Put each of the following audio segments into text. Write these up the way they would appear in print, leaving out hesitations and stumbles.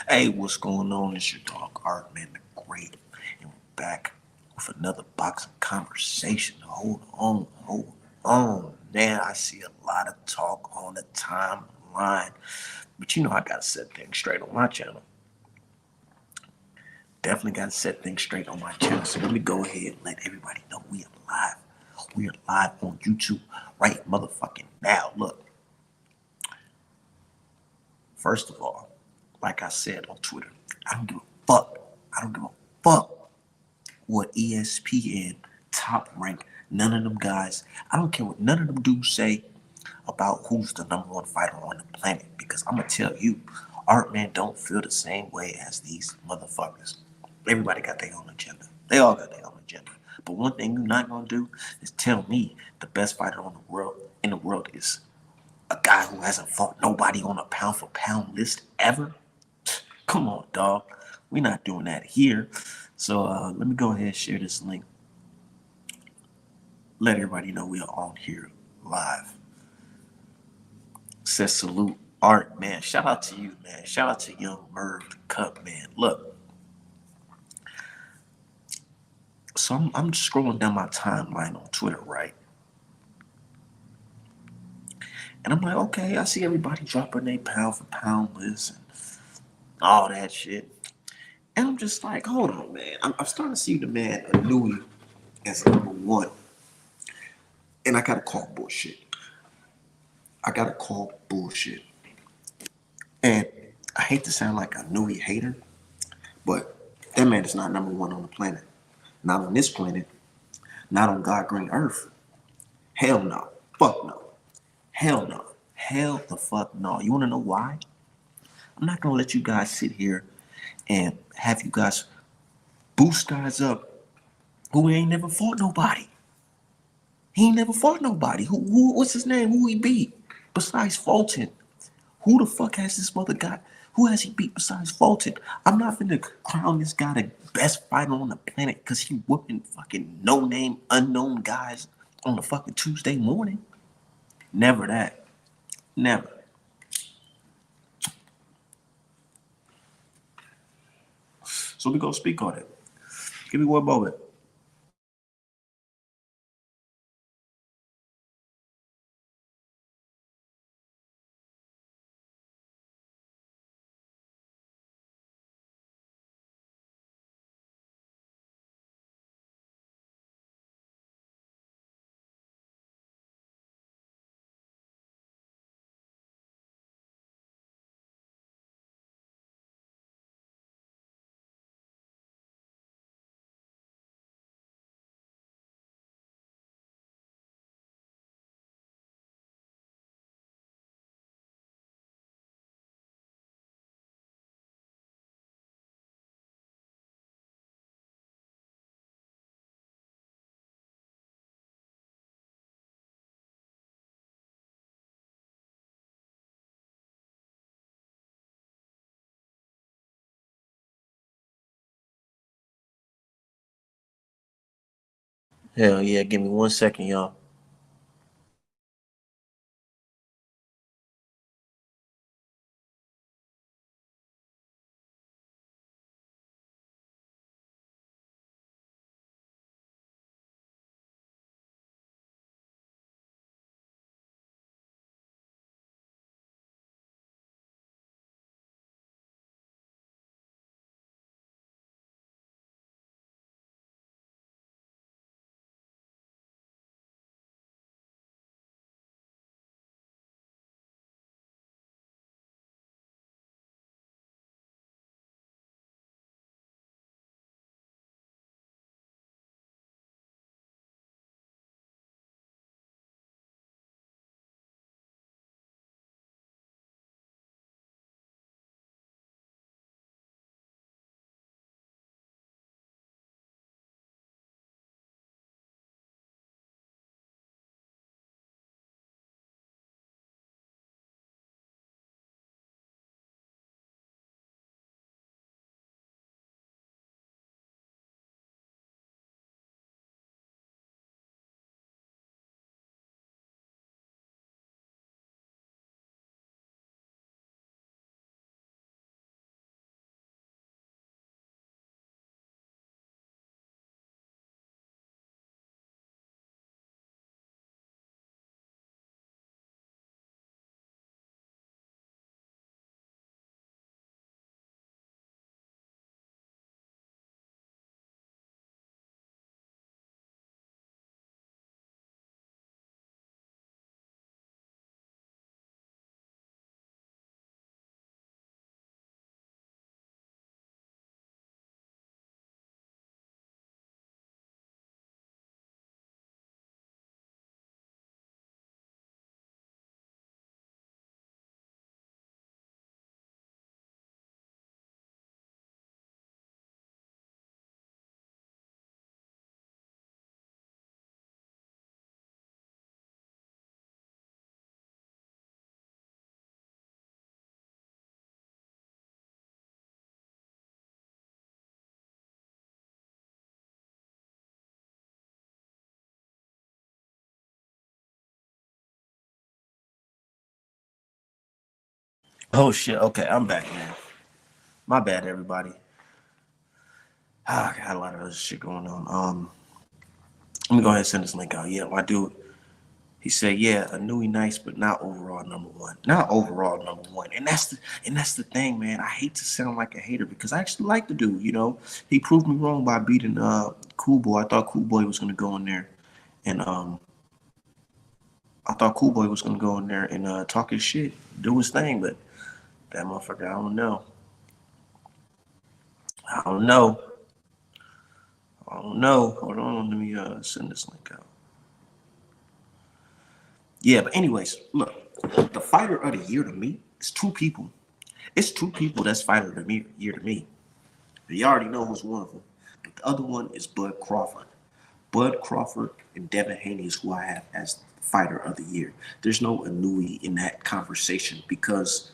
Hey, what's going on? It's your dog Artmanthegreat, and we're back with another boxing conversation. Hold on. Man, I see a lot of talk on the timeline, but you know I gotta set things straight on my channel. Definitely gotta set things straight on my channel. So let me go ahead and let everybody know we are live. We are live on YouTube right motherfucking now. Look, first of all, like I said on Twitter, I don't give a fuck. I don't give a fuck what ESPN, Top Rank, none of them guys. I don't care what none of them dudes say about who's the number one fighter on the planet. Because I'm gonna tell you, Art Man don't feel the same way as these motherfuckers. Everybody got their own agenda. They all got their own agenda. But one thing you're not gonna do is tell me the best fighter on the world in the world is a guy who hasn't fought nobody on a pound for pound list ever. Come on, dog. We're not doing that here. So let me go ahead and share this link. Let everybody know we are on here live. Says salute Art, man. Shout out to you, man. Shout out to Young Merv the Cup, man. Look, so I'm just scrolling down my timeline on Twitter, right? And I'm like, okay, I see everybody dropping their pound for pound list and all that shit. And I'm just like, hold on, man. I'm starting to see the man Anui as number one. And I gotta call bullshit. I gotta call bullshit. And I hate to sound like a Nui hater, but that man is not number one on the planet. Not on this planet. Not on God green earth. Hell no. Fuck no. Hell no. Hell the fuck no. You wanna know why? I'm not gonna let you guys sit here and have you guys boost guys up who ain't never fought nobody. He ain't never fought nobody. What's his name? Who he beat? Besides Fulton. Who the fuck has this mother guy? Who has he beat besides Fulton? I'm not finna crown this guy the best fighter on the planet because he whooping fucking no-name, unknown guys on a fucking Tuesday morning. Never that. Never. So we gonna speak on it. Give me one moment. Hell yeah, give me 1 second, y'all. Oh shit. Okay, I'm back, man. My bad, everybody. I got a lot of other shit going on. Let me go ahead and send this link out. Yeah, my dude. He said, "Yeah, a Nui nice, but not overall number one. Not overall number one." And that's the thing, man. I hate to sound like a hater because I actually like the dude. You know, he proved me wrong by beating Cool Boy. I thought Cool Boy was gonna go in there, and I thought Cool Boy was gonna go in there and talk his shit, do his thing, but that motherfucker, I don't know. I don't know. I don't know. Hold on, let me send this link out. Yeah, but anyways, look, the fighter of the year to me is two people. It's two people that's fighter of the year to me. You already know who's one of them. But the other one is Bud Crawford. Bud Crawford and Devin Haney is who I have as fighter of the year. There's no Anui in that conversation because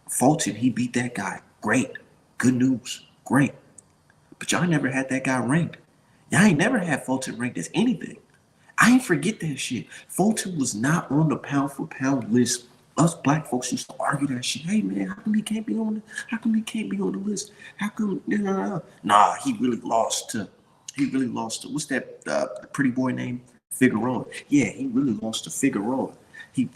Fulton, he beat that guy. Great. Good news. Great. But y'all never had that guy ranked. Y'all ain't never had Fulton ranked as anything. I ain't forget that shit. Fulton was not on the pound for pound list. Us black folks used to argue that shit. Hey man, how come he can't be on the how come he can't be on the list? How come nah, he really lost to what's that pretty boy name? Figueroa. Yeah, he really lost to Figueroa.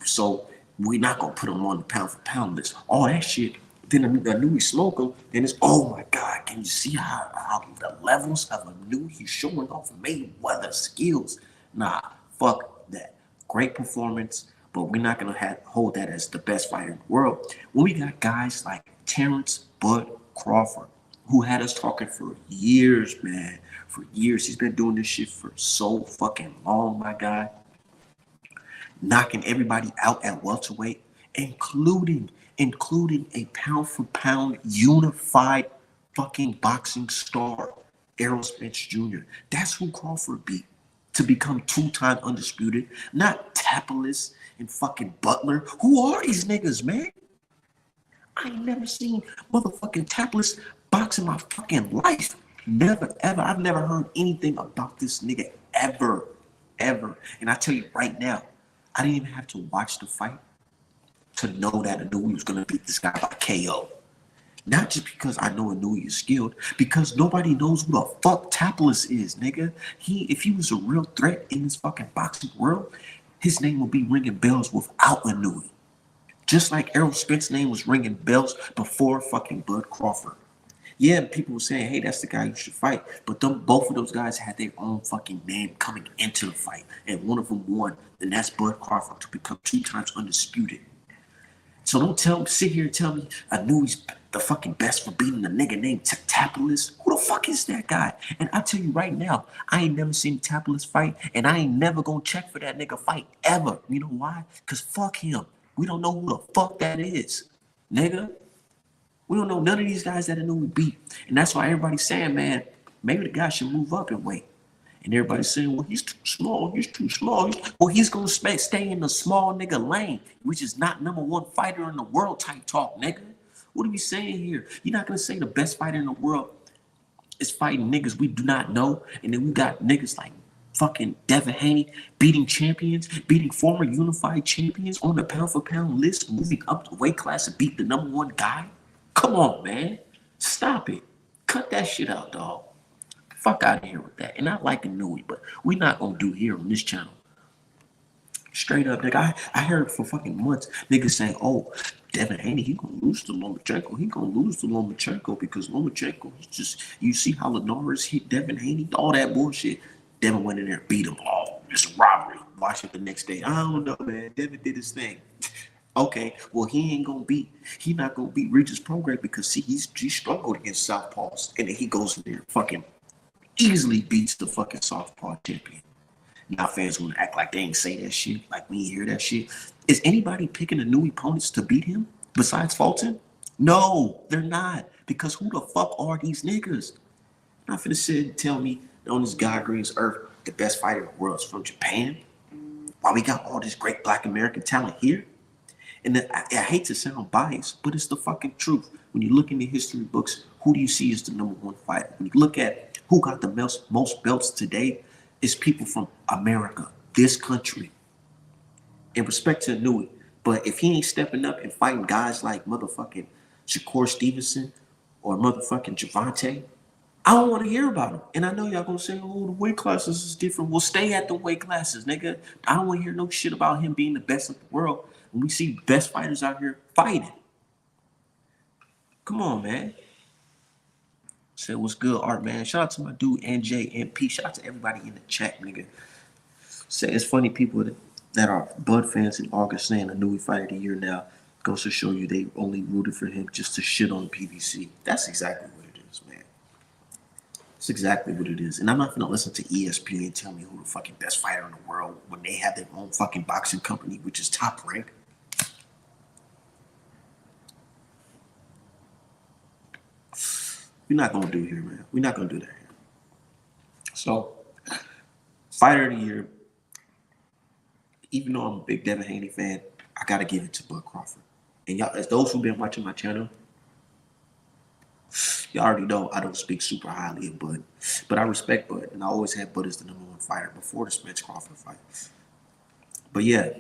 So we're not gonna put him on the pound for pound list. All that shit. Then I knew he smoked him. Then it's oh my god, can you see how the levels of a new he's showing off Mayweather skills? Nah, fuck that. Great performance, but we're not gonna hold that as the best fighter in the world. When we got guys like Terrence Bud Crawford, who had us talking for years, man. For years. He's been doing this shit for so fucking long, my guy. Knocking everybody out at welterweight, including a pound for pound unified fucking boxing star, Errol Spence Jr. That's who Crawford beat to become two-time undisputed, not Tapalis and fucking Butler. Who are these niggas, man? I ain't never seen motherfucking Tapalis box in my fucking life. Never, ever. I've never heard anything about this nigga ever, ever. And I tell you right now, I didn't even have to watch the fight to know that Inouye was gonna beat this guy by KO. Not just because I know Inouye is skilled, because nobody knows who the fuck Tapalis is, nigga. If he was a real threat in this fucking boxing world, his name would be ringing bells without Inouye. Just like Errol Spence's name was ringing bells before fucking Bud Crawford. Yeah, people were saying, hey, that's the guy you should fight. But both of those guys had their own fucking name coming into the fight. And one of them won. And that's Bud Crawford to become two times undisputed. So don't sit here and tell me I knew he's the fucking best for beating a nigga named Tapalis. Who the fuck is that guy? And I tell you right now, I ain't never seen Tapalis fight, and I ain't never gonna check for that nigga fight ever. You know why? Because fuck him. We don't know who the fuck that is, nigga. We don't know none of these guys that I know we beat. And that's why everybody's saying, man, maybe the guy should move up in weight. And everybody's saying, well, he's too small. He's too small. Well, he's going to stay in the small nigga lane, which is not number one fighter in the world type talk, nigga. What are we saying here? You're not going to say the best fighter in the world is fighting niggas we do not know. And then we got niggas like fucking Devin Haney beating champions, beating former unified champions on the pound for pound list, moving up the weight class and beat the number one guy. Come on, man. Stop it. Cut that shit out, dog. Fuck out of here with that. And I like Inouye, but we not gonna do here on this channel. Straight up, nigga. I heard for fucking months niggas saying, oh, Devin Haney, he gonna lose to Lomachenko. He gonna lose to Lomachenko because Lomachenko, you see how Linares hit Devin Haney, all that bullshit. Devin went in there, beat him. Oh, it's robbery. Watch it the next day. I don't know, man. Devin did his thing. Okay, well he not gonna beat Regis Prograis because see he struggled against Southpaws and then he goes in there fucking easily beats the fucking Southpaw champion. Now fans wanna act like they ain't say that shit, like we hear that shit. Is anybody picking the new opponents to beat him besides Fulton? No, they're not. Because who the fuck are these niggas? I'm not finna sit and tell me on this God Green's earth the best fighter in the world is from Japan. Why we got all this great black American talent here? And then I hate to sound biased, but it's the fucking truth. When you look in the history books, who do you see as the number one fighter? When you look at who got the most belts today, it's people from America, this country. In respect to Inouye, But if he ain't stepping up and fighting guys like motherfucking Shakur Stevenson or motherfucking Javante, I don't want to hear about him. And I know y'all gonna say, oh, the weight classes is different. Well, stay at the weight classes, nigga. I don't want to hear no shit about him being the best of the world when we see best fighters out here fighting. Come on, man. Say what's good, Art, man. Shout out to my dude NJMP. Shout out to everybody in the chat, nigga. Say it's funny people that are Bud fans in August saying a new fighter of the year now goes to show you they only rooted for him just to shit on PVC. That's exactly what it is, man. That's exactly what it is. And I'm not gonna listen to ESPN tell me who the fucking best fighter in the world when they have their own fucking boxing company, which is Top Rank. We're not gonna do here, man. We're not gonna do that here. So, fighter of the year, even though I'm a big Devin Haney fan, I gotta give it to Bud Crawford. And y'all, as those who've been watching my channel, y'all already know I don't speak super highly of Bud, but I respect Bud, and I always had Bud as the #1 fighter before the Spence Crawford fight. But yeah,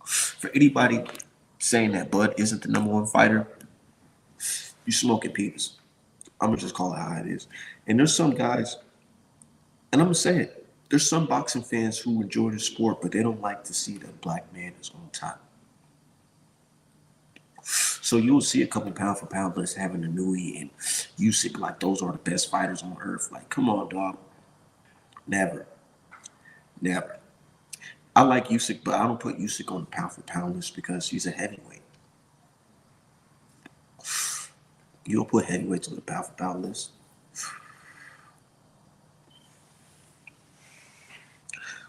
for anybody saying that Bud isn't the #1 fighter, you smoking peeps. I'm gonna just call it how it is. And there's some guys, and I'm gonna say it, there's some boxing fans who enjoy the sport, but they don't like to see that a black man is on top. So you'll see a couple pound for pound lists having a Nui and Usyk like those are the best fighters on earth. Like, come on, dog. Never. Never. I like Usyk, but I don't put Usyk on the pound for pound list because he's a heavyweight. You'll put heavyweights on the pound for pound list.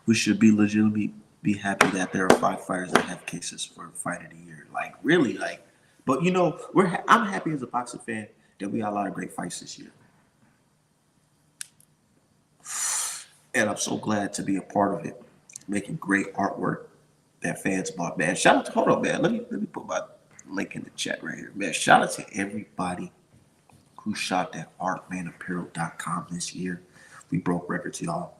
We should be legitimately be happy that there are 5 fighters that have cases for fight of the year. Like, really, like, but you know, I'm happy as a boxing fan that we got a lot of great fights this year. And I'm so glad to be a part of it, making great artwork that fans bought. Man, shout out to, hold on, man. Let me put my link in the chat right here. Man, shout out to everybody who shot at artmanapparel.com this year. We broke records, y'all.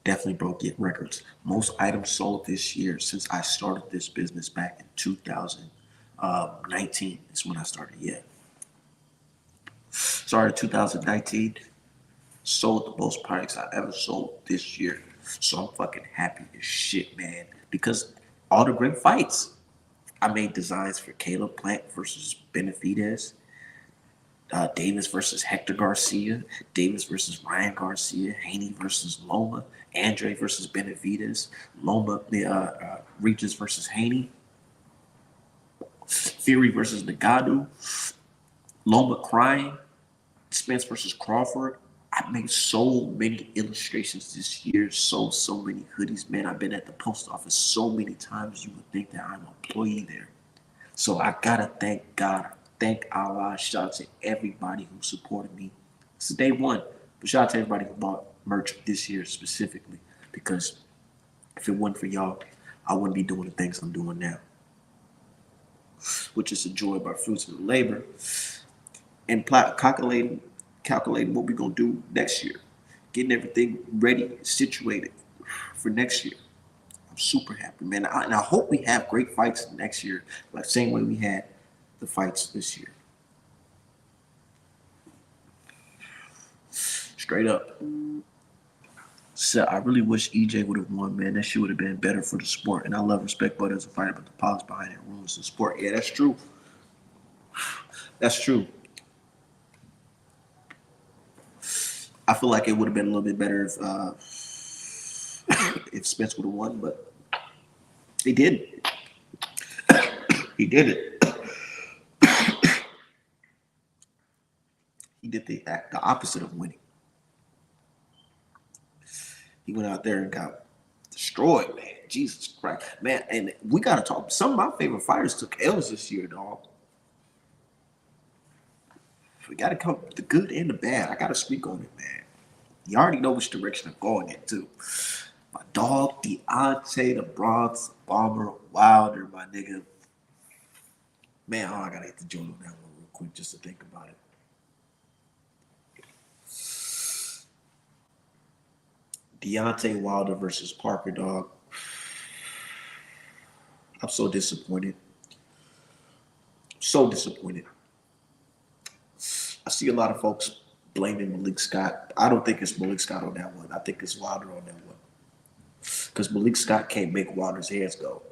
Definitely broke records. Most items sold this year since I started this business back in 2019 is when I started. Yeah. Started 2019. Sold the most products I ever sold this year. So I'm fucking happy as shit, man. Because all the great fights. I made designs for Caleb Plant versus Benavidez, Davis versus Hector Garcia, Davis versus Ryan Garcia, Haney versus Loma, Andre versus Benavidez, Loma, Regis versus Haney, Fury versus Nagadu, Loma crying, Spence versus Crawford. I made so many illustrations this year, so many hoodies, man. I've been at the post office so many times you would think that I'm an employee there. So I gotta thank God, thank Allah, shout out to everybody who supported me. It's day one, but shout out to everybody who bought merch this year specifically, because if it wasn't for y'all, I wouldn't be doing the things I'm doing now, which is enjoyed by fruits of the labor and calculating what we're gonna do next year, getting everything ready, situated for next year. I'm super happy, man. And I hope we have great fights next year, like same way we had the fights this year. Straight up. So I really wish EJ would have won, man. That shit would have been better for the sport. And I love respect Bud as a fighter, but the politics behind it ruins the sport. Yeah, that's true. That's true. I feel like it would have been a little bit better if Spence would have won, but he didn't. He did it. He did the opposite of winning. He went out there and got destroyed, man. Jesus Christ, man. And we gotta talk. Some of my favorite fighters took L's this year, dog. We gotta come the good and the bad. I gotta speak on it, man. You already know which direction I'm going in too. My dog, Deontay, the Bronx Bomber Wilder, my nigga. Man, I gotta hit the joint on that one real quick just to think about it. Deontay Wilder versus Parker, dog. I'm so disappointed. So disappointed. I see a lot of folks blaming Malik Scott. I don't think it's Malik Scott on that one. I think it's Wilder on that one. Because Malik Scott can't make Wilder's hands go.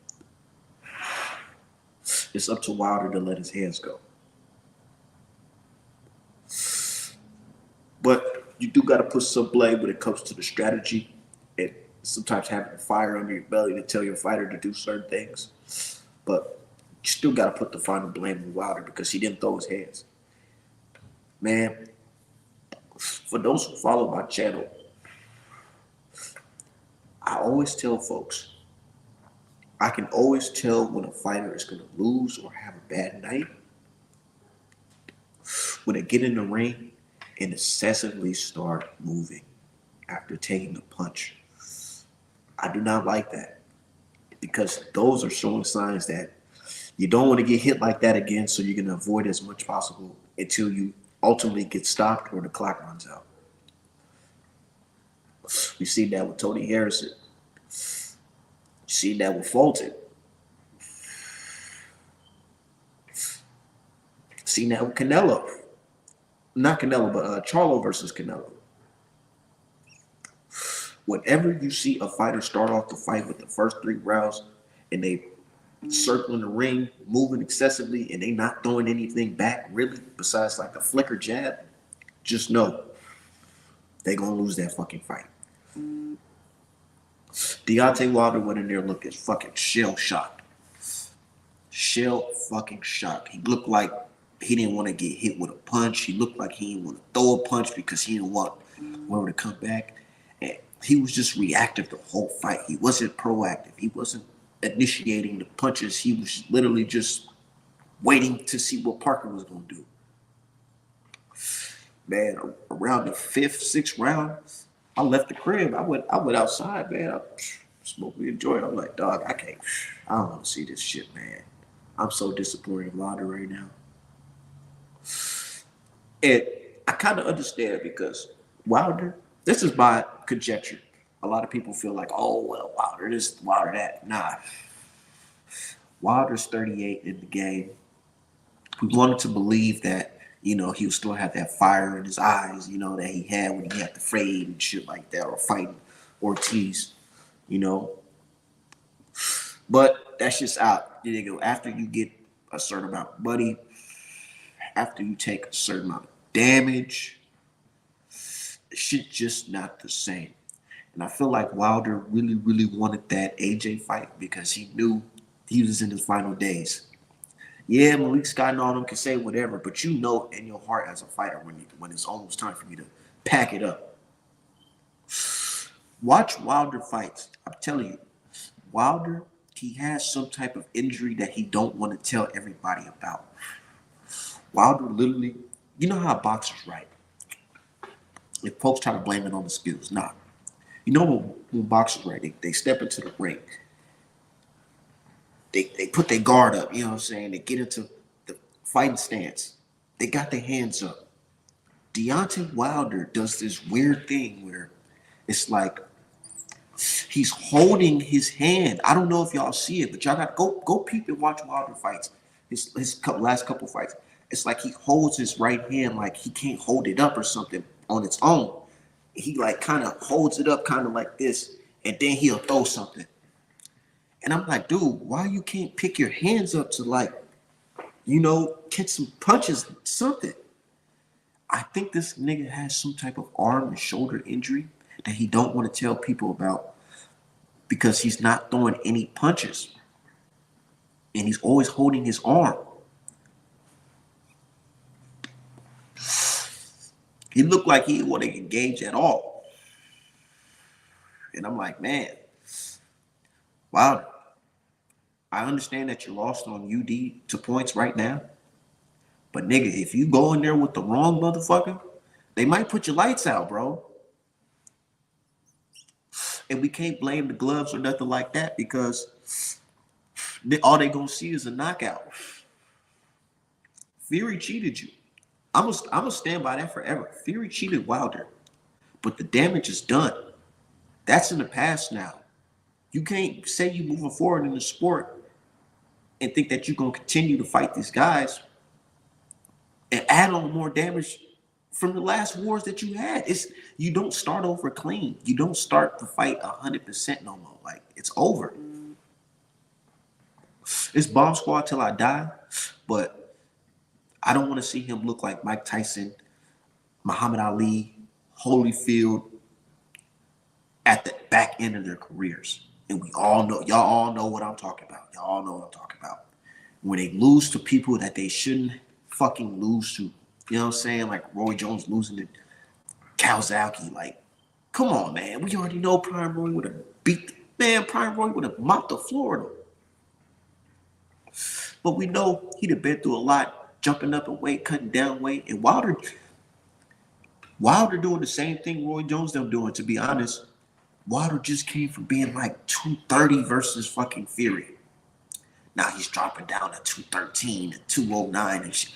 It's up to Wilder to let his hands go. But you do got to put some blame when it comes to the strategy and sometimes having a fire under your belly to tell your fighter to do certain things. But you still got to put the final blame on Wilder because he didn't throw his hands. Man, for those who follow my channel, I always tell folks, I can always tell when a fighter is going to lose or have a bad night when they get in the ring and excessively start moving after taking the punch. I do not like that because those are showing signs that you don't want to get hit like that again, so you're going to avoid as much possible until you ultimately get stopped or the clock runs out. We've seen that with Tony Harrison. We've seen that with Fulton. Seen that with Canelo. Not Canelo, but Charlo versus Canelo. Whenever you see a fighter start off the fight with the first 3 rounds and they circling the ring, moving excessively, and they not throwing anything back really besides like a flicker jab, just know they gonna lose that fucking fight. Deontay Wilder went in there looking fucking shell shocked. Shell fucking shocked. He looked like he didn't want to get hit with a punch. He looked like he didn't want to throw a punch because he didn't want Wilder to come back. And he was just reactive the whole fight. He wasn't proactive. He wasn't initiating the punches. He was literally just waiting to see what Parker was going to do. Man, around the 5th, 6th round, I left the crib. I went outside, man. I smoked me a joint. I'm like, dog, I don't want to see this shit, man. I'm so disappointed in Wilder right now. And I kind of understand because Wilder, this is my conjecture. A lot of people feel like, oh, well, Wilder this, Wilder that. Nah. Wilder's 38 in the game. We wanted to believe that, you know, he would still have that fire in his eyes, you know, that he had when he had the fade and shit like that, or fighting Ortiz, you know. But that's just out. There you go. After you get a certain amount of money, after you take a certain amount of damage, shit just not the same. And I feel like Wilder really, really wanted that AJ fight because he knew he was in his final days. Yeah, Malik Scott and all them can say whatever, but you know in your heart as a fighter when it's almost time for you to pack it up. Watch Wilder fights. I'm telling you, Wilder, he has some type of injury that he don't want to tell everybody about. Wilder literally, you know how boxers write. If folks try to blame it on the skills, nah. You know when boxers write, they step into the ring. They put their guard up, you know what I'm saying? They get into the fighting stance. They got their hands up. Deontay Wilder does this weird thing where it's like he's holding his hand. I don't know if y'all see it, but y'all got to go peep and watch Wilder fights. His last couple fights. It's like he holds his right hand like he can't hold it up or something on its own. He like kind of holds it up kind of like this, and then he'll throw something. And I'm like, dude, why you can't pick your hands up to like, you know, catch some punches, something. I think this nigga has some type of arm and shoulder injury that he don't want to tell people about because he's not throwing any punches. And he's always holding his arm. He looked like he didn't want to engage at all. And I'm like, man, wow. I understand that you lost on UD to points right now. But nigga, if you go in there with the wrong motherfucker, they might put your lights out, bro. And we can't blame the gloves or nothing like that because all they gonna see is a knockout. Fury cheated you. I'm gonna stand by that forever. Fury cheated Wilder, but the damage is done. That's in the past now. You can't say you moving forward in the sport and think that you're gonna continue to fight these guys and add on more damage from the last wars that you had. It's you don't start over clean. You don't start the fight 100% no more. Like it's over. It's bomb squad till I die, but I don't want to see him look like Mike Tyson, Muhammad Ali, Holyfield at the back end of their careers. And we all know, y'all all know what I'm talking about. Y'all all know what I'm talking about. When they lose to people that they shouldn't fucking lose to. You know what I'm saying? Like Roy Jones losing to Kawasaki. Like, come on, man. We already know Prime Roy would have beat Prime Roy would have mopped the Florida. But we know he'd have been through a lot, jumping up in weight, cutting down weight. And Wilder doing the same thing Roy Jones them doing, to be honest. Wilder just came from being like 230 versus fucking Fury. Now he's dropping down to 213 and 209 and shit.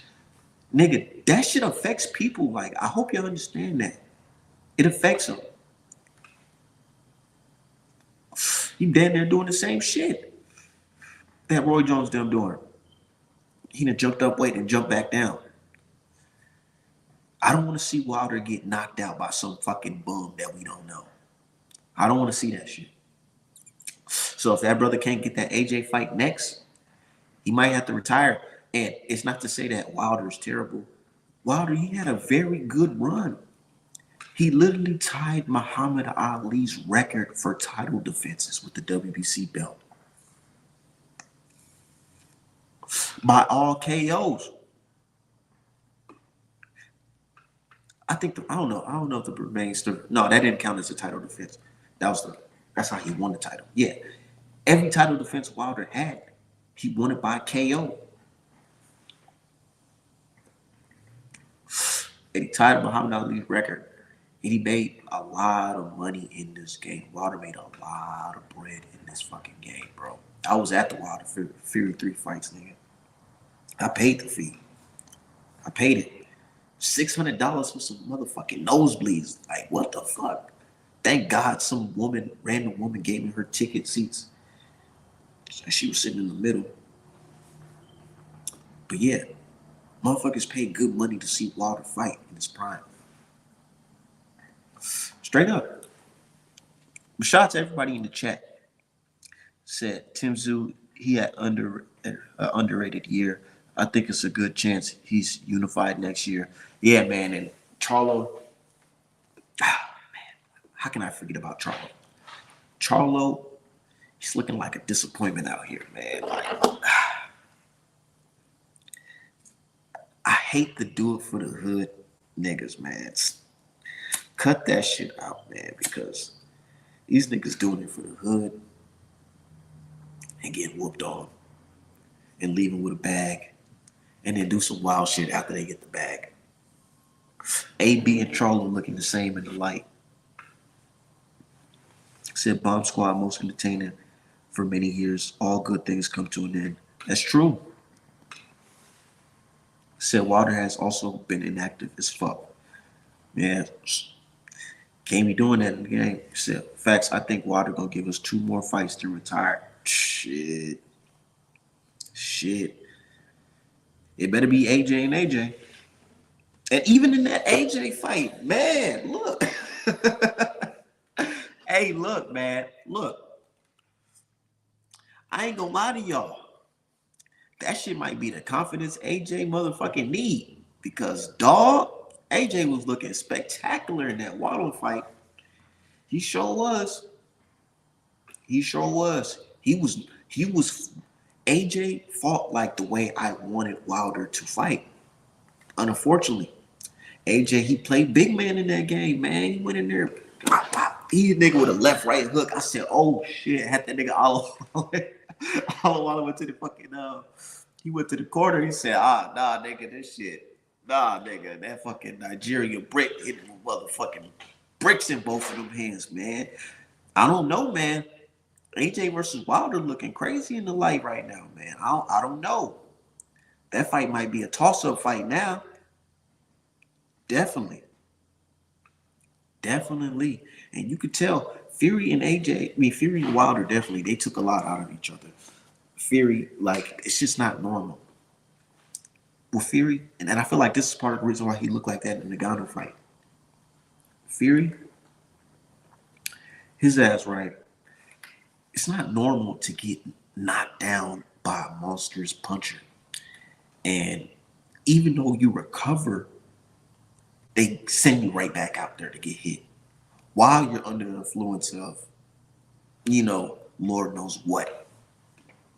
Nigga, that shit affects people. Like, I hope you understand that. It affects them. He damn near doing the same shit that Roy Jones them doing. He done jumped up weight and jumped back down. I don't want to see Wilder get knocked out by some fucking bum that we don't know. I don't want to see that shit. So if that brother can't get that AJ fight next, he might have to retire. And it's not to say that Wilder is terrible. Wilder, he had a very good run. He literally tied Muhammad Ali's record for title defenses with the WBC belt. By all KOs. I don't know if the remains no, that didn't count as a title defense. That's how he won the title. Yeah. Every title defense Wilder had, he won it by KO. And he tied Muhammad Ali's record. And he made a lot of money in this game. Wilder made a lot of bread in this fucking game, bro. I was at the Wilder Fury 3 fights, nigga. I paid the fee. I paid it. $600 for some motherfucking nosebleeds. Like, what the fuck? Thank God some random woman gave me her ticket seats. She was sitting in the middle. But yeah, motherfuckers paid good money to see Wilder fight in his prime. Straight up. But shout out to everybody in the chat. Said Tim Tszyu, he had underrated year. I think it's a good chance he's unified next year. Yeah, man. And Charlo, man, how can I forget about Charlo? Charlo, he's looking like a disappointment out here, man. Like, I hate to do it for the hood niggas, man. Cut that shit out, man, because these niggas doing it for the hood and getting whooped on and leaving with a bag and then do some wild shit after they get the bag. AB and Charlo looking the same in the light. Said Bomb Squad most entertaining for many years. All good things come to an end. That's true. Said Wilder has also been inactive as fuck. Yeah. Can't be doing that in the game. Said, facts, I think Wilder gonna give us 2 more fights to retire. Shit. It better be AJ and AJ. And even in that AJ fight, man, look. Hey, look, man. Look. I ain't gonna lie to y'all. That shit might be the confidence AJ motherfucking need. Because, dog, AJ was looking spectacular in that Wilder fight. He sure was. AJ fought like the way I wanted Wilder to fight. Unfortunately, AJ, he played big man in that game, man. He went in there, pop, pop. He nigga with a left right hook. I said, oh shit, had that nigga all went to the fucking he went to the corner. He said, nah, nigga, this shit. Nah, nigga, that fucking Nigerian brick hitting motherfucking bricks in both of them hands, man. I don't know, man. AJ versus Wilder looking crazy in the light right now, man. I don't know. That fight might be a toss-up fight now. Definitely. And you could tell Fury and Wilder definitely, they took a lot out of each other. Fury, like, it's just not normal. With Fury, and I feel like this is part of the reason why he looked like that in the Nagano fight. Fury, his ass, right? It's not normal to get knocked down by a monstrous puncher. And even though you recover, they send you right back out there to get hit while you're under the influence of, Lord knows what,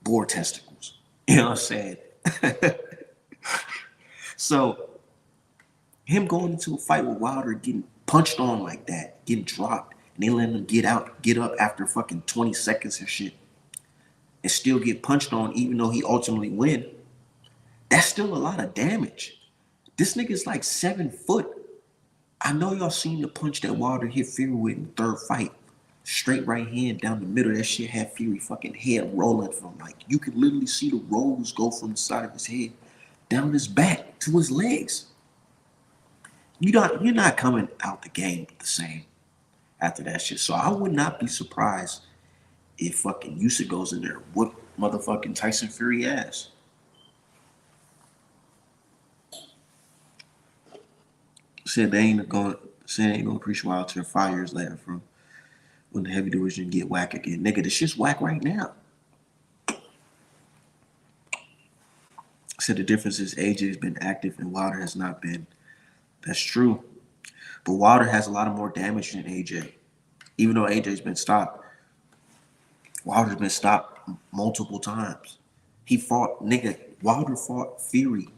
boar testicles. You know what I'm saying? So him going into a fight with Wilder, getting punched on like that, getting dropped, and they letting him get up after fucking 20 seconds and shit, and still get punched on, even though he ultimately win. That's still a lot of damage. This nigga's like 7 foot. I know y'all seen the punch that Wilder hit Fury with in the third fight. Straight right hand down the middle. That shit had Fury fucking head rolling from, like, you could literally see the rolls go from the side of his head down his back to his legs. You're not coming out the game the same after that shit. So I would not be surprised if fucking Usyk goes in there and whoop motherfucking Tyson Fury ass. Said they ain't gonna preach Wilder till 5 years later from when the heavy division get whack again. Nigga, this shit's whack right now. Said the difference is AJ's been active and Wilder has not been. That's true. But Wilder has a lot of more damage than AJ. Even though AJ's been stopped, Wilder's been stopped multiple times. Wilder fought Fury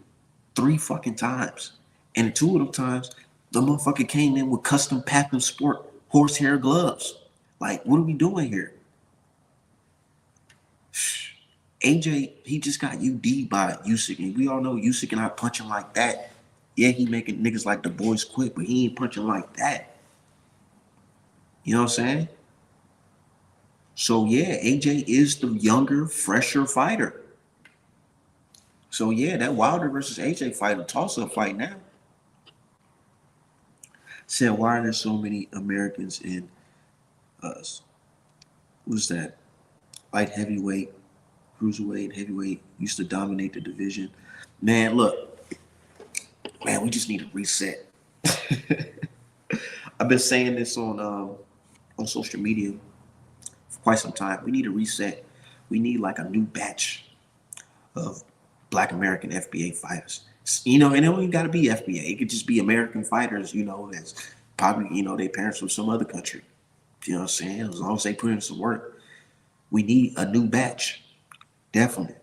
3 fucking times. And 2 of them times, the motherfucker came in with custom patent sport horsehair gloves. Like, what are we doing here? AJ, he just got UD by Usyk, and we all know Usyk not punching like that. Yeah, he making niggas like the boys quit, but he ain't punching like that. You know what I'm saying? So yeah, AJ is the younger, fresher fighter. So yeah, that Wilder versus AJ fight, a toss-up fight now. Said, why are there so many Americans in what's that? Light heavyweight, cruiserweight, heavyweight used to dominate the division. Man, look, we just need a reset. I've been saying this on social media for quite some time. We need a reset. We need like a new batch of Black American FBA fighters. And it don't even got to be FBA. It could just be American fighters, that's probably, their parents from some other country. You know what I'm saying? As long as they put in some work. We need a new batch. Definitely.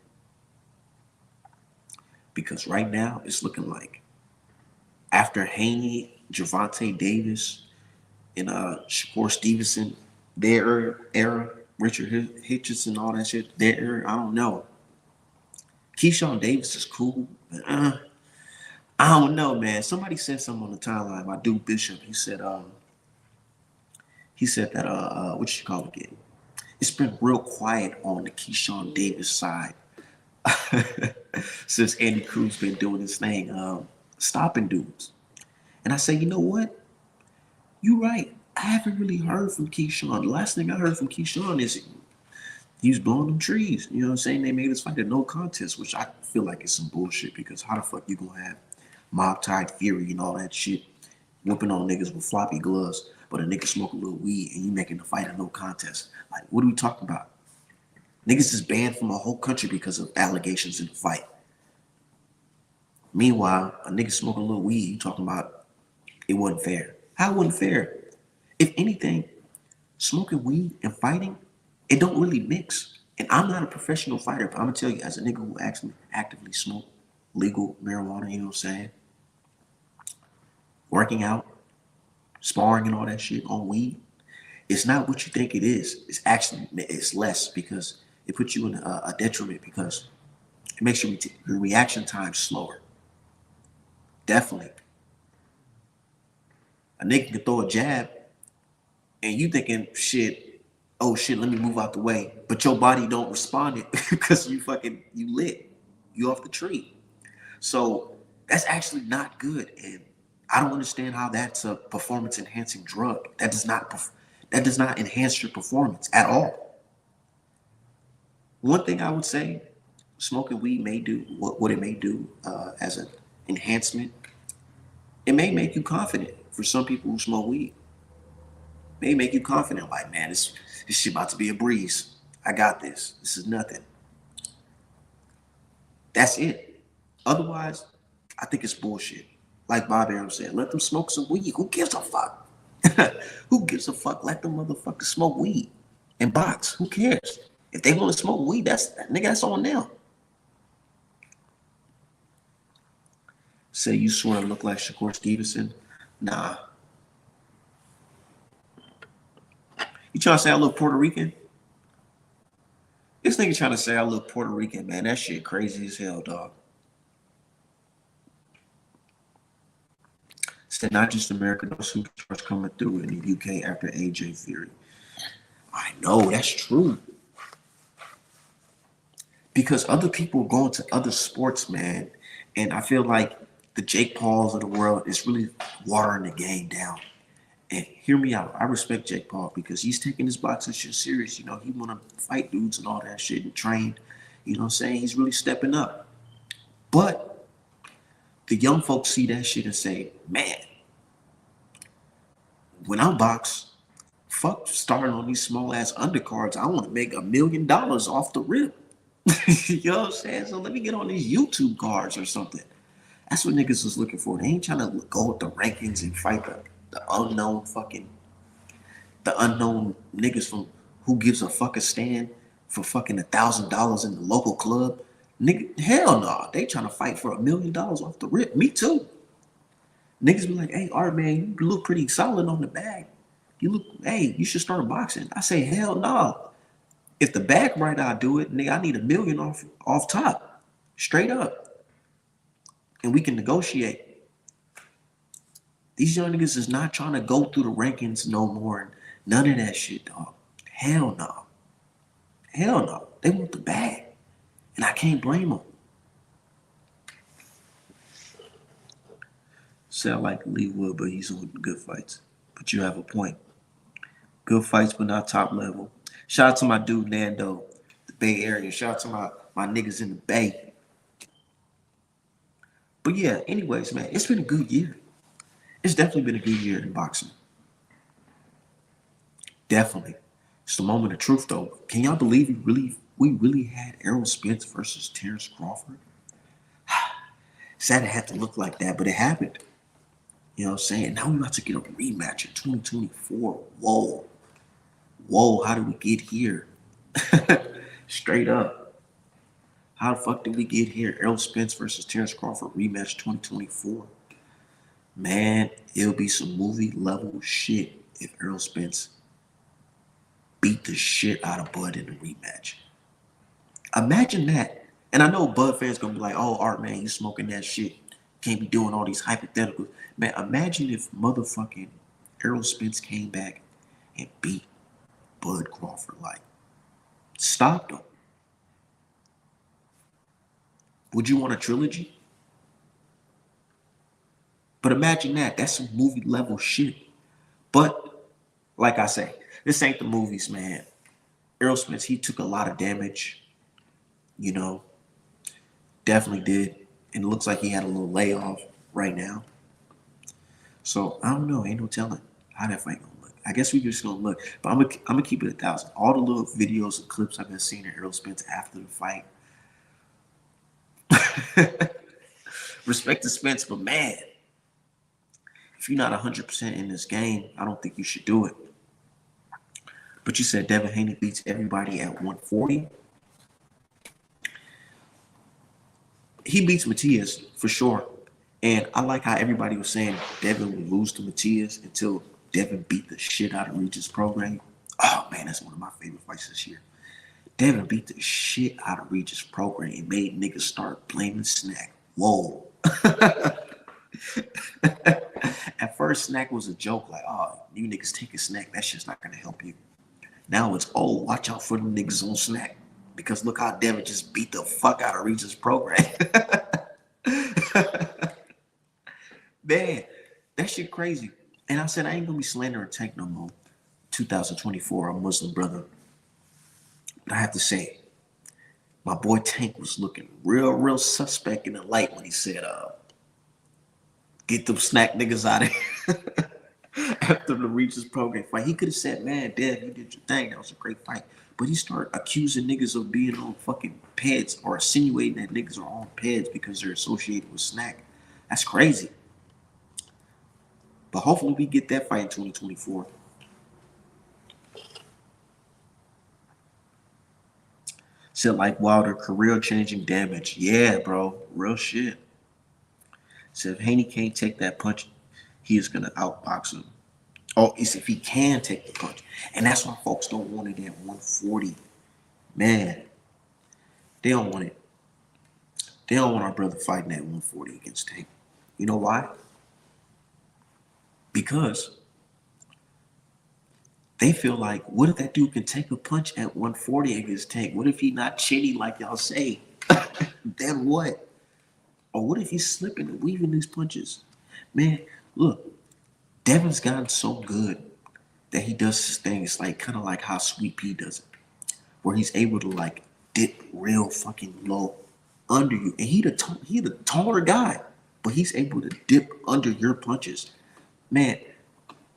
Because right now, it's looking like after Haney, Gervonta Davis, and Shakur Stevenson, their era, Richard Hitchens, all that shit, their era, I don't know. Keyshawn Davis is cool, but I don't know, man. Somebody said something on the timeline. My dude Bishop, he said that what you call it again? It's been real quiet on the Keyshawn Davis side since Andy Cruz been doing his thing, stopping dudes. And I say, you know what? You're right. I haven't really heard from Keyshawn. The last thing I heard from Keyshawn is he was blowing them trees. You know what I'm saying? They made us fight a no contest, which I feel like is some bullshit because how the fuck you gonna have Mob Tide Fury and all that shit whooping on niggas with floppy gloves, but a nigga smoke a little weed and you making the fight a no contest? Like, what are we talking about? Niggas is banned from a whole country because of allegations in the fight. Meanwhile, a nigga smoking a little weed, you talking about it wasn't fair. How it wasn't fair? If anything, smoking weed and fighting, it don't really mix. And I'm not a professional fighter, but I'm gonna tell you, as a nigga who actually actively smoke legal marijuana, you know what I'm saying? Working out, sparring and all that shit on weed, it's not what you think it is. It's less because it puts you in a detriment because it makes your reaction time slower. Definitely. A nigga can throw a jab and you thinking, shit, oh shit, let me move out the way. But your body don't respond it because you lit. You off the tree. So that's actually not good. And I don't understand how that's a performance enhancing drug. That does not enhance your performance at all. One thing I would say, smoking weed may do what it may do as an enhancement. It may make you confident. For some people who smoke weed, it may make you confident. Like, man, this shit about to be a breeze. I got this. This is nothing. That's it. Otherwise, I think it's bullshit. Like Bob Arum said, let them smoke some weed. Who gives a fuck? Who gives a fuck? Let them motherfuckers smoke weed and box. Who cares? If they want to smoke weed, that's on them. Say you sort of look like Shakur Stevenson. Nah. You trying to say I look Puerto Rican? This nigga trying to say I look Puerto Rican, man. That shit crazy as hell, dog. Said not just America, no superstars coming through in the UK after AJ Fury. I know, that's true. Because other people are going to other sports, man. And I feel like the Jake Pauls of the world is really watering the game down. And hear me out. I respect Jake Paul because he's taking his boxing shit serious. You know, he want to fight dudes and all that shit and train. You know what I'm saying? He's really stepping up. But the young folks see that shit and say, man, when I box, fuck starting on these small ass undercards. I want to make $1 million off the rip. You know what I'm saying? So let me get on these YouTube cards or something. That's what niggas was looking for. They ain't trying to go with the rankings and fight the unknown niggas from who gives a fucking stand for fucking $1,000 in the local club. Nigga, hell no. They trying to fight for $1 million off the rip. Me too. Niggas be like, hey, Art, man, you look pretty solid on the bag. Hey, you should start boxing. I say, hell no. If the bag right, I'll do it. Nigga, I need $1 million off top. Straight up. And we can negotiate. These young niggas is not trying to go through the rankings no more. And none of that shit, dog. Hell no. Hell no. They want the bag. And I can't blame them. Sound like Lee Wood, but he's on good fights. But you have a point. Good fights, but not top level. Shout out to my dude Nando, the Bay Area. Shout out to my niggas in the Bay. But yeah, anyways, man, it's been a good year. It's definitely been a good year in boxing. Definitely. It's the moment of truth, though. Can y'all believe we really had Errol Spence versus Terrence Crawford? Sad it had to look like that, but it happened. You know what I'm saying? Now we're about to get a rematch in 2024. Whoa. Whoa, how did we get here? Straight up. How the fuck did we get here? Errol Spence versus Terrence Crawford rematch 2024. Man, it'll be some movie level shit if Errol Spence beat the shit out of Bud in the rematch. Imagine that. And I know Bud fans gonna be like, oh, Art, man, you smoking that shit. Can't be doing all these hypotheticals. Man, imagine if motherfucking Errol Spence came back and beat Bud Crawford. Like, stopped him. Would you want a trilogy? But imagine that. That's some movie level shit. But, like I say, this ain't the movies, man. Errol Spence, he took a lot of damage. You know, definitely did. And it looks like he had a little layoff right now. So, I don't know. Ain't no telling how that fight gonna look. I guess we just gonna look. But I'm gonna keep it 1,000. All the little videos and clips I've been seeing of Errol Spence after the fight. Respect to Spence, but man, if you're not 100% in this game, I don't think you should do it. But you said Devin Haney beats everybody at 140. He beats Matias for sure. And I like how everybody was saying Devin would lose to Matias until Devin beat the shit out of Regis' program. Oh man, that's one of my favorite fights this year. Devin beat the shit out of Regis' program and made niggas start blaming Snack. Whoa. At first, Snack was a joke, like, oh, you niggas take a Snack, that shit's not gonna help you. Now it's, oh, watch out for the niggas on Snack. Because look how Devin just beat the fuck out of Regis' program. Man, that shit crazy. And I said, I ain't gonna be slandering Tank no more. 2024, a Muslim brother. But I have to say, My boy Tank was looking real suspect in the light when he said, get them snack niggas out of here. After the Regis program fight, he could have said, man, Dev, you did your thing. That was a great fight. But he started accusing niggas of being on fucking peds or insinuating that niggas are on peds because they're associated with snack. That's crazy. But hopefully we get that fight in 2024. Said like Wilder, career changing damage. Yeah, bro. Real shit. Said if Haney can't take that punch, he is gonna outbox him. Oh, it's if he can take the punch. And that's why folks don't want it at 140. Man, they don't want it. They don't want our brother fighting at 140 against Tank. You know why? Because they feel like, what if that dude can take a punch at 140 against Tank? What if he not chinny like y'all say? Then what? Or what if he's slipping and weaving these punches? Man, look, Devin's gotten so good that he does things like kind of like how Sweet Pea does it, where he's able to like dip real fucking low under you, and he the taller guy, but he's able to dip under your punches. Man,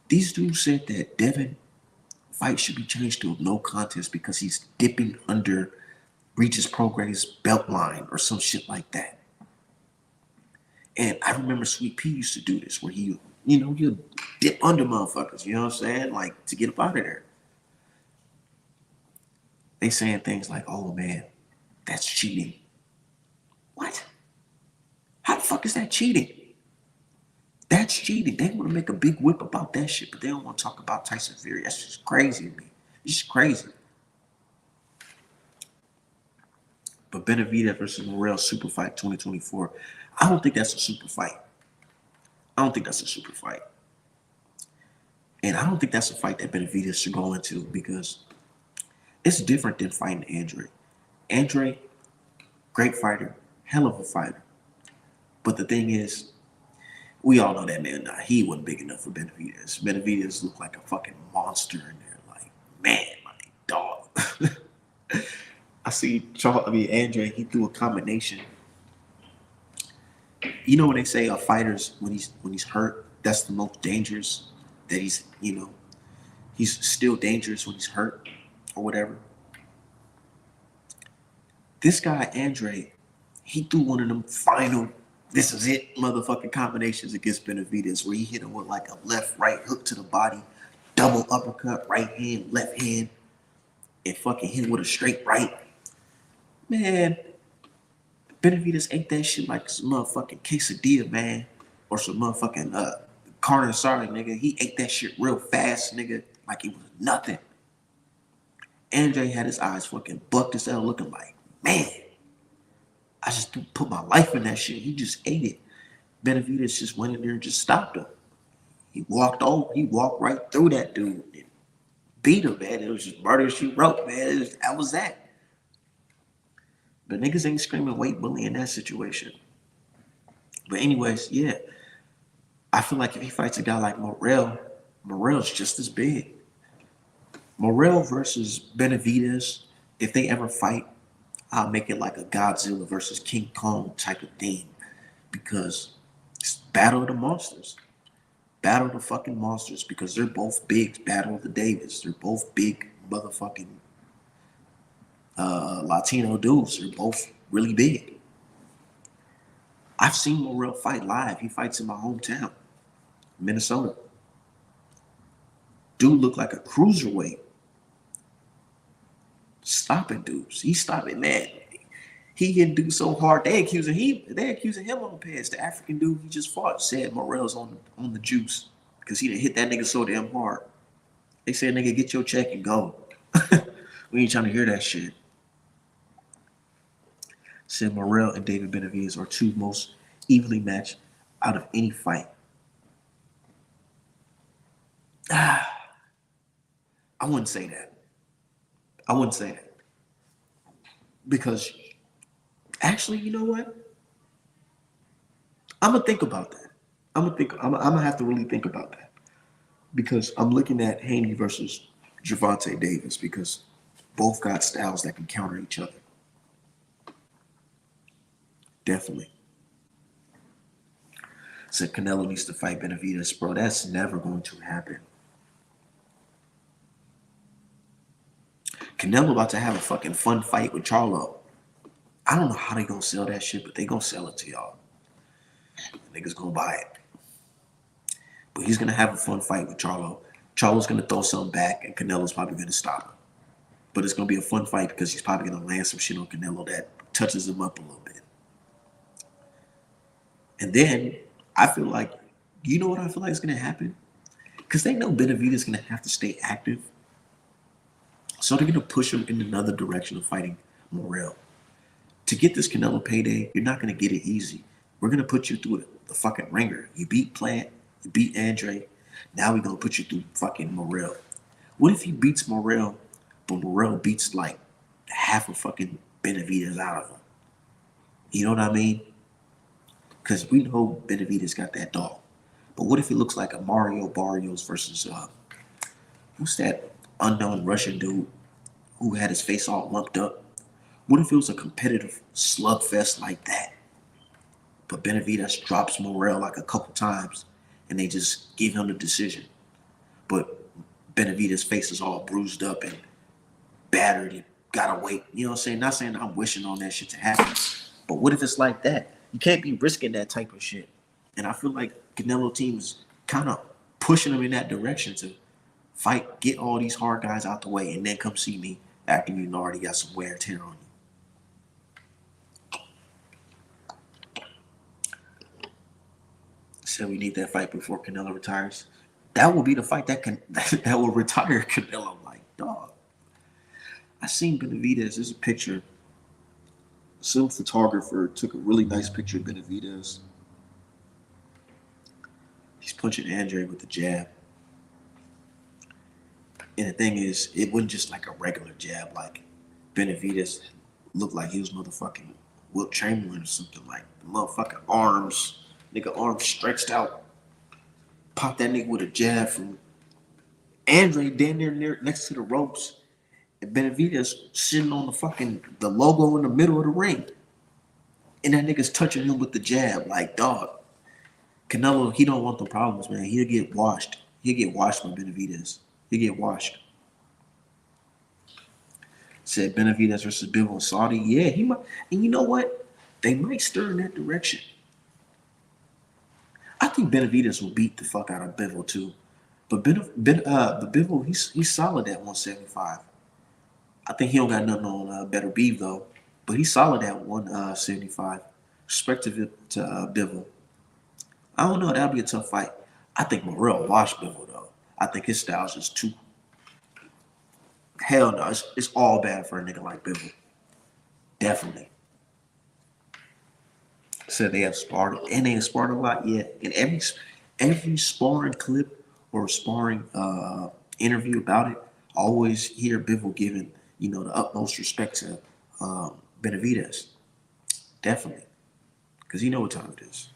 these dudes said that Devin fight should be changed to a no contest because he's dipping under Regis Prograis' belt line or some shit like that. And I remember Sweet Pea used to do this where he'd dip under motherfuckers, you know what I'm saying? Like to get up out of there. They saying things like, oh man, that's cheating. What? How the fuck is that cheating? That's cheating. They want to make a big whip about that shit, but they don't want to talk about Tyson Fury. That's just crazy to me. It's just crazy. But Benavidez versus Morrell super fight 2024. I don't think that's a super fight. I don't think that's a super fight. And I don't think that's a fight that Benavidez should go into because it's different than fighting Andre. Andre, great fighter, hell of a fighter. But the thing is, we all know that man, he wasn't big enough for Benavidez. Benavidez looked like a fucking monster in there. Like, man, like, dog. Andre, he threw a combination. You know when they say a fighter's when he's hurt, that's the most dangerous. That he's still dangerous when he's hurt or whatever. This guy Andre, he threw one of them final, this is it, motherfucking combinations against Benavidez where he hit him with like a left right hook to the body, double uppercut, right hand, left hand, and fucking hit him with a straight right. Man, Benavidez ate that shit like some motherfucking quesadilla, man. Or some motherfucking carne asada, nigga. He ate that shit real fast, nigga, like it was nothing. Andre had his eyes fucking bucked as hell looking like, man, I just put my life in that shit. He just ate it. Benavidez just went in there and just stopped him. He walked right through that dude and beat him, man. It was just murder she wrote, man. That was that. But niggas ain't screaming weight bully in that situation. But anyways, yeah. I feel like if he fights a guy like Morrell's just as big. Morrell versus Benavidez, if they ever fight, I'll make it like a Godzilla versus King Kong type of thing. Because it's Battle of the Monsters. Battle of the fucking Monsters because they're both big. Battle of the Davis. They're both big motherfucking Latino dudes. They're both really big. I've seen Morrell fight live. He fights in my hometown, Minnesota. Dude looked like a cruiserweight. Stopping dudes. He's stopping, man. He hitting dudes so hard. They accusing him on pads. The African dude he just fought said Morrell's on the juice because he done hit that nigga so damn hard. They said, nigga, get your check and go. We ain't trying to hear that shit. Said Morrell and David Benavidez are two most evenly matched out of any fight. I wouldn't say that. Because actually, you know what? I'm gonna think about that. I'm gonna have to really think about that. Because I'm looking at Haney versus Gervonta Davis because both got styles that can counter each other. Definitely. Said Canelo needs to fight Benavidez, bro. That's never going to happen. Canelo about to have a fucking fun fight with Charlo. I don't know how they gonna sell that shit, but they gonna sell it to y'all. Niggas gonna buy it. But he's gonna have a fun fight with Charlo. Charlo's gonna throw something back, and Canelo's probably gonna stop him. But it's gonna be a fun fight because he's probably gonna land some shit on Canelo that touches him up a little bit. And then I feel like, you know what I feel like is gonna happen? Because they know Benavidez is gonna have to stay active, so they're gonna push him in another direction of fighting Morrell. To get this Canelo payday, you're not gonna get it easy. We're gonna put you through the fucking ringer. You beat Plant, you beat Andre. Now we're gonna put you through fucking Morrell. What if he beats Morrell, but Morrell beats like half of fucking Benavidez out of him? You know what I mean? Because we know Benavidez got that dog. But what if it looks like a Mario Barrios versus who's that unknown Russian dude who had his face all lumped up? What if it was a competitive slugfest like that? But Benavidez drops Morrell like a couple times and they just give him the decision. But Benavidez' face is all bruised up and battered and gotta wait. You know what I'm saying? Not saying I'm wishing on that shit to happen. But what if it's like that? You can't be risking that type of shit. And I feel like Canelo team is kind of pushing them in that direction to fight, get all these hard guys out the way, and then come see me after you already got some wear and tear on you. So we need that fight before Canelo retires. That will be the fight that that will retire Canelo. Like, dog. I seen Benavidez. There's a picture. Some photographer took a really nice picture of Benavidez. He's punching Andre with the jab. And the thing is, it wasn't just like a regular jab. Like, Benavidez looked like he was motherfucking Wilt Chamberlain or something. Like, the motherfucking arms, nigga arms stretched out. Pop that nigga with a jab from Andre down there next to the ropes. And Benavidez sitting on the logo in the middle of the ring. And that nigga's touching him with the jab. Like, dog. Canelo, he don't want the problems, man. He'll get washed. He'll get washed by Benavidez. He'll get washed. Said Benavidez versus Bivol and Saudi. Yeah, he might. And you know what? They might stir in that direction. I think Benavidez will beat the fuck out of Bivol too. But Bivol, he's solid at 175. I think he don't got nothing on Better Beef though. But he's solid at 175. Respect to Bivol. I don't know. That'll be a tough fight. I think Morrell washed Bivol though. I think his style is just too. Hell no, it's all bad for a nigga like Bivol. Definitely. Said they have sparred and they have sparred a lot. Yeah, in every sparring clip or sparring interview about it, I always hear Bivol giving the utmost respect to Benavidez. Definitely, because you know what time it is.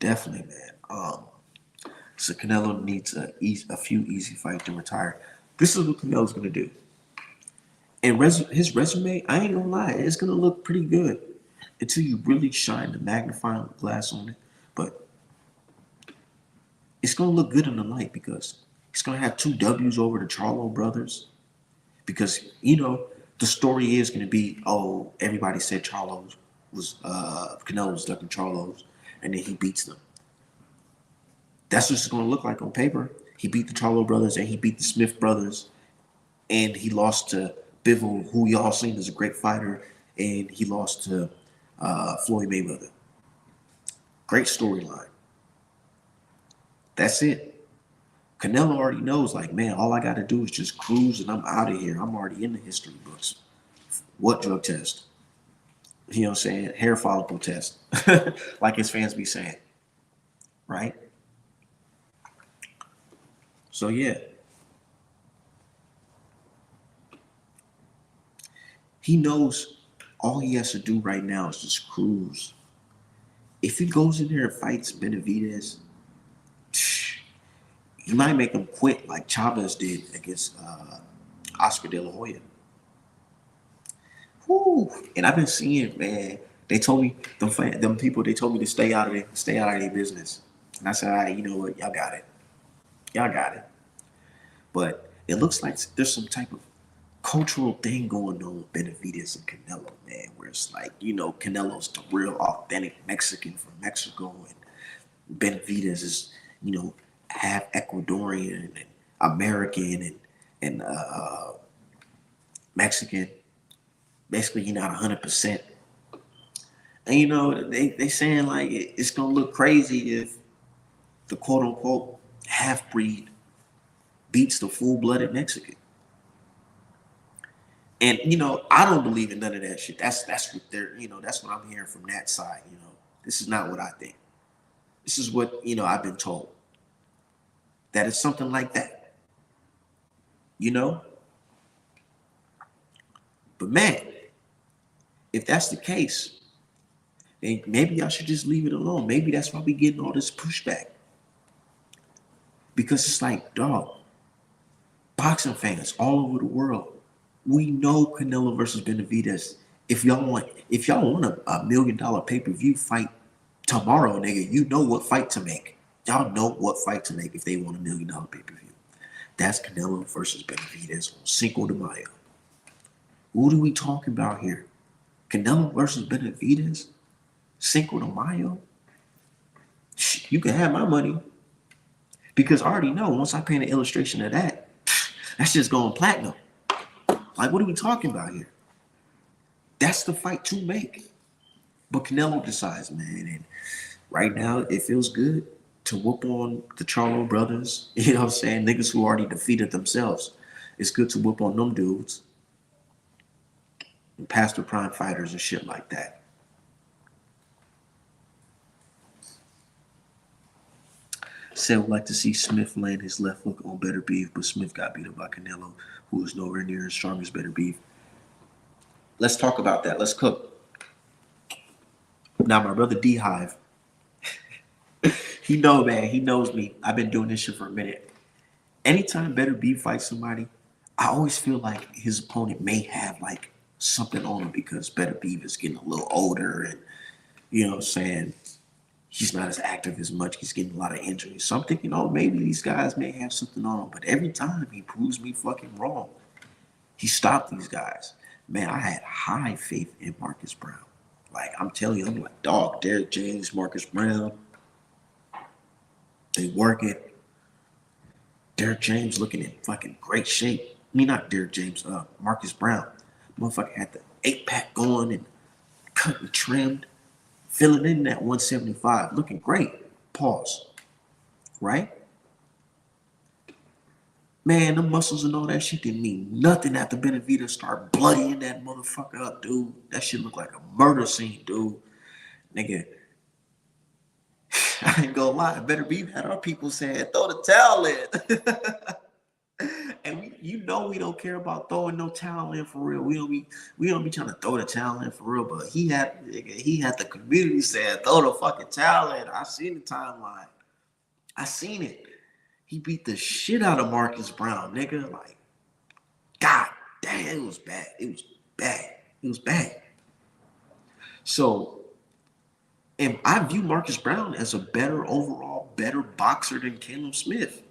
Definitely, man. So Canelo needs a few easy fights to retire. This is what Canelo's gonna do. And his resume, I ain't gonna lie, it's gonna look pretty good until you really shine the magnifying glass on it. But it's gonna look good in the light because he's gonna have 2 W's over the Charlo brothers. Because the story is gonna be, oh, everybody said Charlo was Canelo was ducking Charlo's, and then he beats them. That's what it's going to look like on paper. He beat the Charlo brothers and he beat the Smith brothers, and he lost to Bivol, who y'all seen as a great fighter, and he lost to Floyd Mayweather. Great storyline. That's it. Canelo already knows, like, man, all I got to do is just cruise and I'm out of here. I'm already in the history books. What drug test? You know what I'm saying? Hair follicle test, like his fans be saying, right? So yeah, he knows all he has to do right now is just cruise. If he goes in there and fights Benavidez, He might make him quit like Chavez did against Oscar De La Hoya. Whew. And I've been seeing, man. They told me them people. They told me to stay out of it, stay out of their business. And I said, all right, you know what, y'all got it, y'all got it. But it looks like there's some type of cultural thing going on with Benavidez and Canelo, man. Where it's like, Canelo's the real authentic Mexican from Mexico, and Benavidez is, half Ecuadorian and American and Mexican. Basically, you're not 100%. And they saying like it's gonna look crazy if the quote unquote half breed beats the full blooded Mexican. And I don't believe in none of that shit. That's what they're that's what I'm hearing from that side. This is not what I think. This is what I've been told. That it's something like that. But man, if that's the case, then maybe I should just leave it alone. Maybe that's why we getting all this pushback. Because it's like, dog, boxing fans all over the world, we know Canelo versus Benavidez. If y'all want a $1 million pay-per-view fight tomorrow, nigga, you know what fight to make. Y'all know what fight to make if they want $1 million pay-per-view. That's Canelo versus Benavidez on Cinco de Mayo. What are we talking about here? Canelo versus Benavidez? Cinco de Mayo? You can have my money. Because I already know once I paint an illustration of that, that's just going platinum. Like, what are we talking about here? That's the fight to make. But Canelo decides, man, and right now it feels good to whoop on the Charlo brothers. You know what I'm saying? Niggas who already defeated themselves. It's good to whoop on them dudes. And past their prime fighters and shit like that. Said would like to see Smith land his left hook on Better Beef, but Smith got beat up by Canelo, who is nowhere near as strong as Better Beef. Let's talk about that. Let's cook. Now, my brother D-Hive, he knows me. I've been doing this shit for a minute. Anytime Better Beef fights somebody, I always feel like his opponent may have like something on him because Better Beef is getting a little older and, you know what I'm saying, he's not as active as much. He's getting a lot of injuries. So I'm thinking, maybe these guys may have something on him. But every time he proves me fucking wrong. He stopped these guys. Man, I had high faith in Marcus Brown. Like, I'm telling you, I'm like, dog, Derrick James, Marcus Brown. They work it. Derrick James looking in fucking great shape. I mean, not Derrick James, Marcus Brown. Motherfucker had the 8-pack going and cut and trimmed. Filling in that 175, looking great. Pause. Right? Man, the muscles and all that shit didn't mean nothing after Benavidez started bloodying that motherfucker up, dude. That shit looked like a murder scene, dude. Nigga, I ain't gonna lie. Better Beef had our people saying, throw the towel in. And we don't care about throwing no towel in for real. We don't be trying to throw the towel in for real. But he had the community saying throw the fucking towel in. I seen the timeline. I seen it. He beat the shit out of Marcus Brown, nigga. Like, God damn, it was bad. It was bad. It was bad. So, and I view Marcus Brown as a better boxer than Caleb Smith.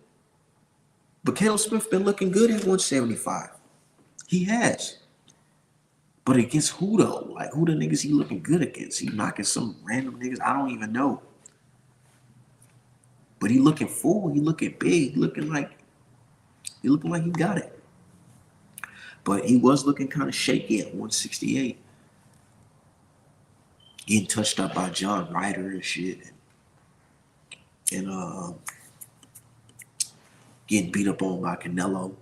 But Caleb Smith been looking good at 175. He has. But against who though? Like, who the niggas he looking good against? He knocking some random niggas I don't even know. But he looking full. He looking big. He looking like he got it. But he was looking kind of shaky at 168. Getting touched up by John Ryder and shit. And getting beat up on by Canelo.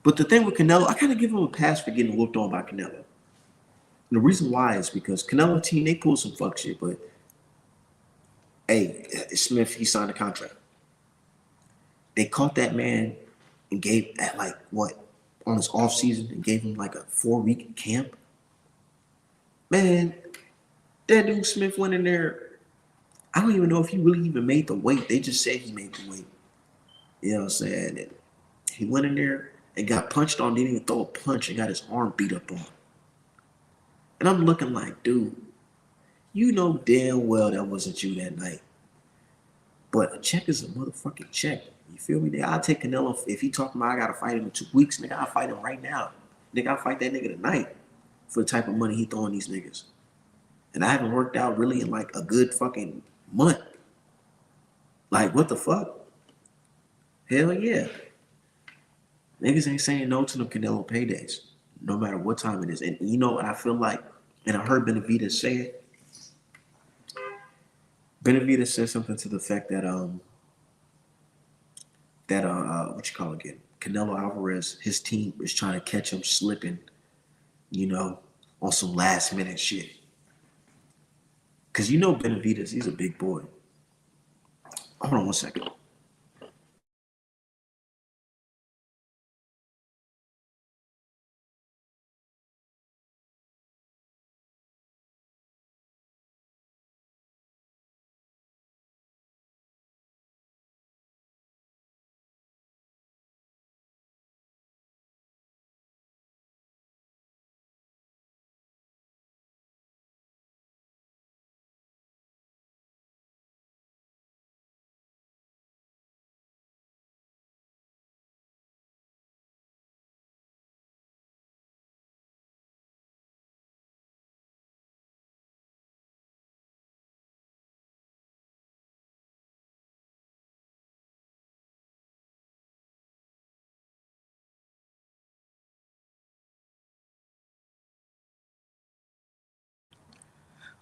But the thing with Canelo, I kind of give him a pass for getting whooped on by Canelo. And the reason why is because Canelo team, they pulled some fuck shit, but hey, Smith, he signed a contract. They caught that man and gave at like what? On his off season and gave him like a 4-week camp. Man, that dude Smith went in there I don't even know if he really even made the weight. They just said he made the weight. You know what I'm saying? And he went in there and got punched on, didn't even throw a punch and got his arm beat up on. And I'm looking like, dude, you know damn well that wasn't you that night. But a check is a motherfucking check. You feel me? Nigga, I'll take Canelo if he talking about I gotta fight him in 2 weeks, nigga, I'll fight him right now. Nigga, I'll fight that nigga tonight for the type of money he throwing these niggas. And I haven't worked out really in like a good fucking month. Like, what the fuck? Hell yeah. Niggas ain't saying no to them Canelo paydays, no matter what time it is. And you know what I feel like, and I heard Benavidez say it. Benavidez said something to the fact that what you call it again? Canelo Alvarez, his team is trying to catch him slipping, you know, on some last minute shit. Cause you know Benavidez, he's a big boy. Hold on one second.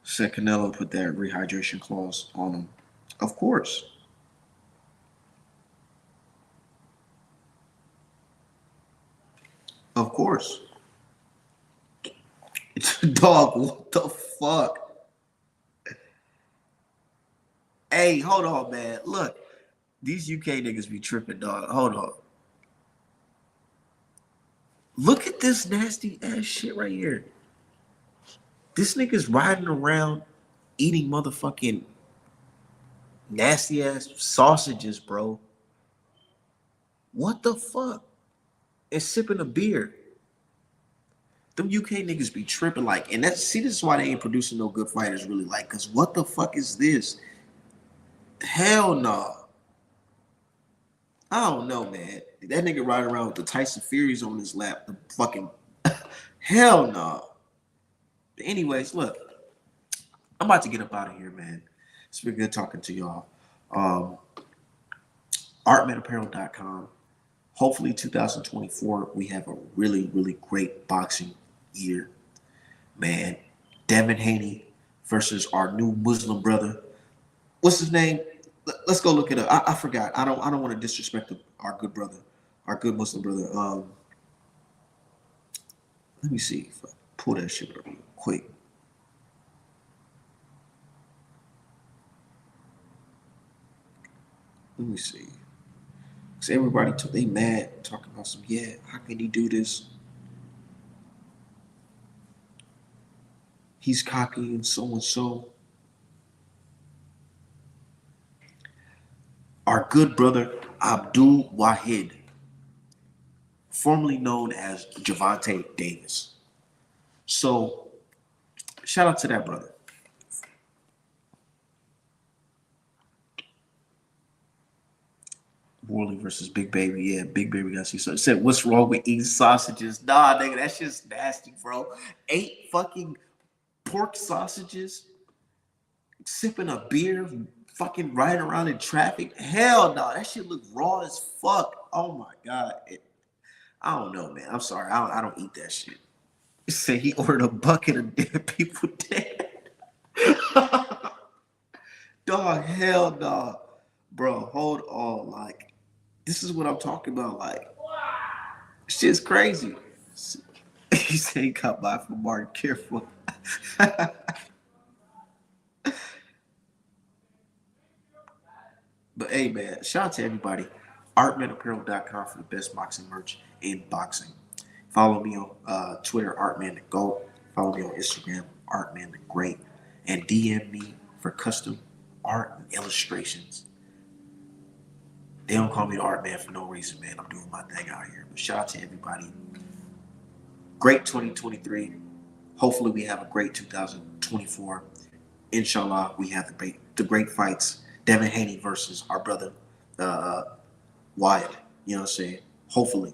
Said Canelo put that rehydration clause on him. Of course. Of course. Dog, what the fuck? Hey, hold on, man. Look, these UK niggas be tripping, dog. Hold on. Look at this nasty ass shit right here. This nigga's riding around eating motherfucking nasty ass sausages, bro. What the fuck? And sipping a beer. Them UK niggas be tripping like, and that's see, this is why they ain't producing no good fighters really like, cause what the fuck is this? Hell no. Nah. I don't know, man. That nigga riding around with the Tyson Furies on his lap. The fucking hell no. Nah. Anyways, look, I'm about to get up out of here, man. It's been good talking to y'all. Um, Artmanapparel.com. Hopefully 2024, we have a really, really great boxing year. Man, Devin Haney versus our new Muslim brother. What's his name? Let's go look it up. I forgot. I don't want to disrespect our good brother, our good Muslim brother. Let me see if I pull that shit up real quick. Let me see. Cause everybody they mad talking about some, yeah, how can he do this? He's cocky and so and so. Our good brother Abdul Wahid, formerly known as Javante Davis. So shout out to that brother. Worley versus Big Baby. Yeah, Big Baby got you. So it said, what's wrong with eating sausages? Nah, nigga, that's just nasty, bro. 8 fucking pork sausages, sipping a beer, fucking riding around in traffic. Hell no, that shit look raw as fuck. Oh my god. I don't know, man. I'm sorry. I don't eat that shit. He said he ordered a bucket of dead people dead. Dog, hell no. Bro, hold on. Like, this is what I'm talking about. Like, shit's crazy. He said he got by from Martin Careful. But hey, man, shout out to everybody. Artmanapparel.com for the best boxing merch in boxing. Follow me on Twitter, ArtmanTheGoat. Follow me on Instagram, ArtmanTheGreat. And DM me for custom art and illustrations. They don't call me the art man for no reason, man. I'm doing my thing out here. But shout out to everybody. Great 2023. Hopefully we have a great 2024. Inshallah, we have the great fights. Devin Haney versus our brother Wyatt. You know what I'm saying? Hopefully.